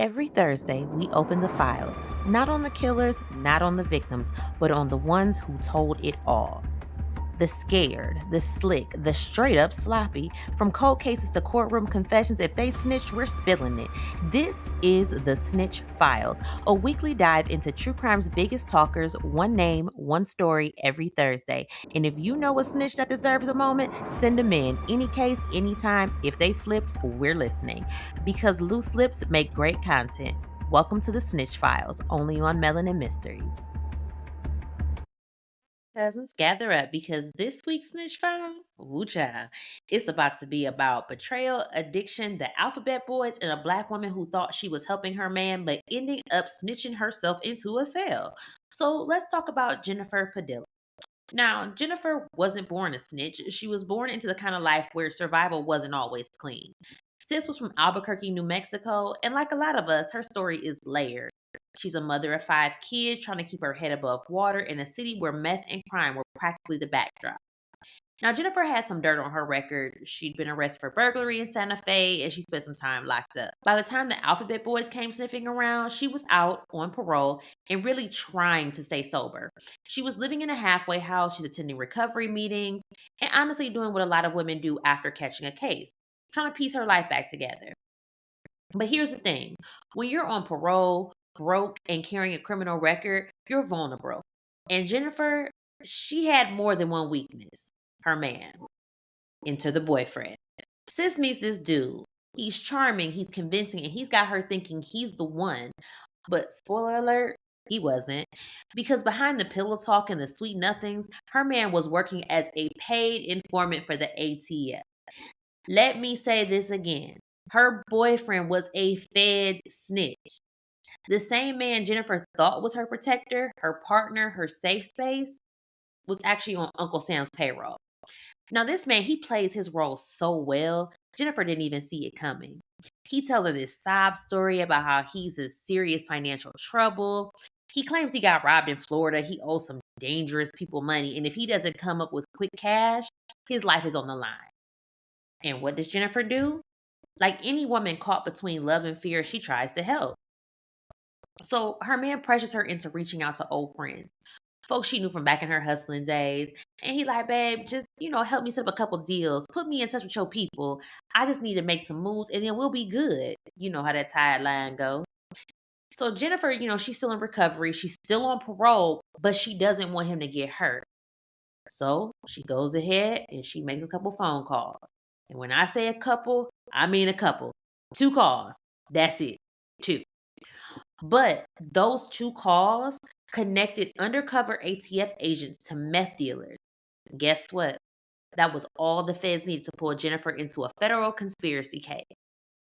Every Thursday, we open the files, not on the killers, not on the victims, but on the ones who told it all. The scared, the slick, the straight up sloppy. From cold cases to courtroom confessions, if they snitch, we're spilling it. This is the Snitch Files, a weekly dive into true crime's biggest talkers, one name, one story every Thursday. And if you know a snitch that deserves a moment, send them in. Any case, anytime. If they flipped, we're listening. Because loose lips make great content. Welcome to the Snitch Files, only on Melanin Mysteries. Cousins, gather up because this week's Snitch File, ooh child, it's about to be about betrayal, addiction, the alphabet boys, and a black woman who thought she was helping her man but ending up snitching herself into a cell. So let's talk about Jennifer Padilla. Now, Jennifer wasn't born a snitch. She was born into the kind of life where survival wasn't always clean. Sis was from Albuquerque, New Mexico, and like a lot of us, her story is layered. She's a mother of five kids trying to keep her head above water in a city where meth and crime were practically the backdrop. Now, Jennifer had some dirt on her record. She'd been arrested for burglary in Santa Fe and she spent some time locked up. By the time the Alphabet Boys came sniffing around, she was out on parole and really trying to stay sober. She was living in a halfway house, she's attending recovery meetings, and honestly doing what a lot of women do after catching a case, trying to piece her life back together. But here's the thing, when you're on parole, broke, and carrying a criminal record, you're vulnerable. And Jennifer, she had more than one weakness, her man. Enter the boyfriend. Sis meets this dude. He's charming, he's convincing, and he's got her thinking he's the one. But spoiler alert, he wasn't. Because behind the pillow talk and the sweet nothings, her man was working as a paid informant for the ATF. Let me say this again. Her boyfriend was a Fed snitch. The same man Jennifer thought was her protector, her partner, her safe space, was actually on Uncle Sam's payroll. Now, this man, he plays his role so well, Jennifer didn't even see it coming. He tells her this sob story about how he's in serious financial trouble. He claims he got robbed in Florida. He owes some dangerous people money. And if he doesn't come up with quick cash, his life is on the line. And what does Jennifer do? Like any woman caught between love and fear, she tries to help. So her man pressures her into reaching out to old friends, folks she knew from back in her hustling days. And he like, babe, just, help me set up a couple deals. Put me in touch with your people. I just need to make some moves and then we'll be good. You know how that tired line goes. So Jennifer, she's still in recovery. She's still on parole, but she doesn't want him to get hurt. So she goes ahead and she makes a couple phone calls. And when I say a couple, I mean a couple. Two calls. That's it. Two. But those two calls connected undercover ATF agents to meth dealers. Guess what? That was all the feds needed to pull Jennifer into a federal conspiracy case.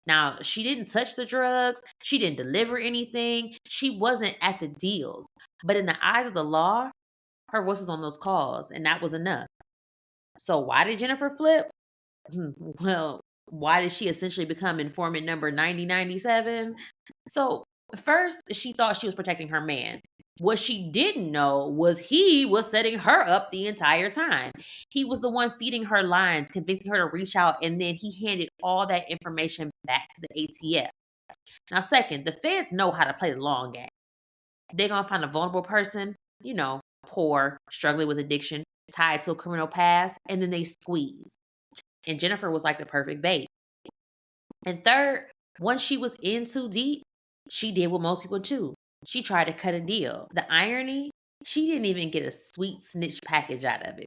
Now, she didn't touch the drugs, she didn't deliver anything, she wasn't at the deals. But in the eyes of the law, her voice was on those calls, and that was enough. So, why did Jennifer flip? Well, why did she essentially become informant number 9097? So, first, she thought she was protecting her man. What she didn't know was he was setting her up the entire time. He was the one feeding her lines, convincing her to reach out, and then he handed all that information back to the ATF. Now, second, the feds know how to play the long game. They're going to find a vulnerable person, poor, struggling with addiction, tied to a criminal past, and then they squeeze. And Jennifer was like the perfect bait. And third, once she was in too deep, she did what most people do. She tried to cut a deal. The irony, she didn't even get a sweet snitch package out of it.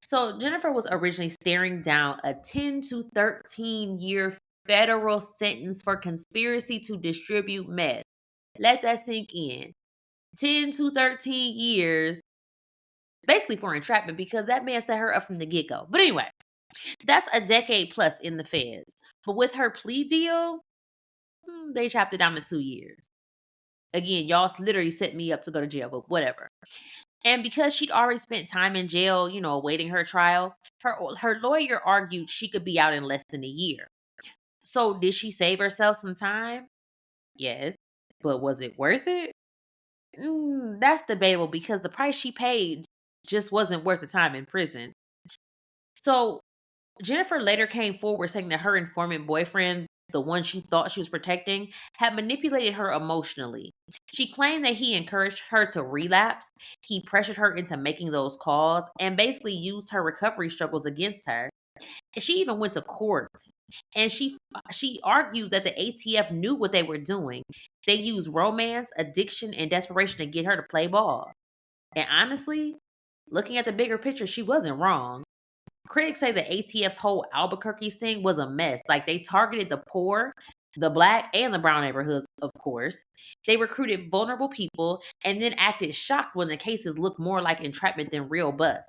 So Jennifer was originally staring down a 10 to 13-year federal sentence for conspiracy to distribute meth. Let that sink in. 10 to 13 years, basically for entrapment because that man set her up from the get-go. But anyway, that's a decade plus in the feds. But with her plea deal, they chopped it down to 2 years. Again, y'all literally set me up to go to jail, but whatever. And because she'd already spent time in jail, awaiting her trial, her lawyer argued she could be out in less than a year. So did she save herself some time? Yes. But was it worth it? That's debatable because the price she paid just wasn't worth the time in prison. So Jennifer later came forward saying that her informant boyfriend the one she thought she was protecting, had manipulated her emotionally. She claimed that he encouraged her to relapse, he pressured her into making those calls, and basically used her recovery struggles against her. She even went to court, and she argued that the ATF knew what they were doing. They used romance, addiction, and desperation to get her to play ball. And honestly, looking at the bigger picture, she wasn't wrong. Critics say the ATF's whole Albuquerque sting was a mess. Like, they targeted the poor, the black, and the brown neighborhoods, of course. They recruited vulnerable people and then acted shocked when the cases looked more like entrapment than real bust.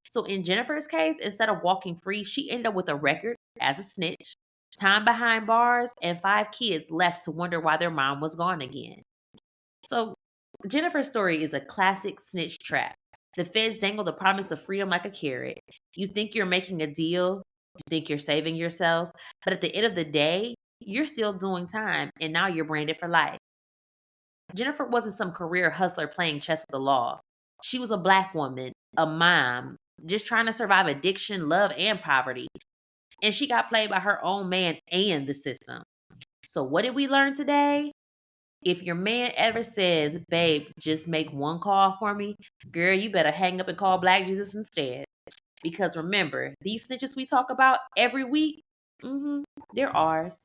So in Jennifer's case, instead of walking free, she ended up with a record as a snitch, time behind bars, and 5 kids left to wonder why their mom was gone again. So Jennifer's story is a classic snitch trap. The feds dangle the promise of freedom like a carrot. You think you're making a deal, you think you're saving yourself, but at the end of the day, you're still doing time, and now you're branded for life. Jennifer wasn't some career hustler playing chess with the law. She was a black woman, a mom, just trying to survive addiction, love, and poverty. And she got played by her own man and the system. So, what did we learn today? If your man ever says, babe, just make one call for me, girl, you better hang up and call Black Jesus instead. Because remember, these snitches we talk about every week, they're ours.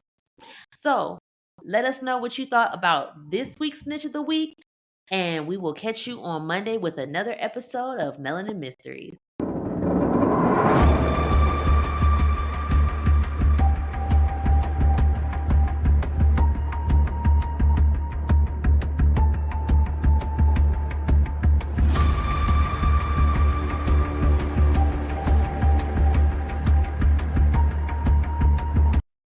So let us know what you thought about this week's Snitch of the Week. And we will catch you on Monday with another episode of Melanin Mysteries.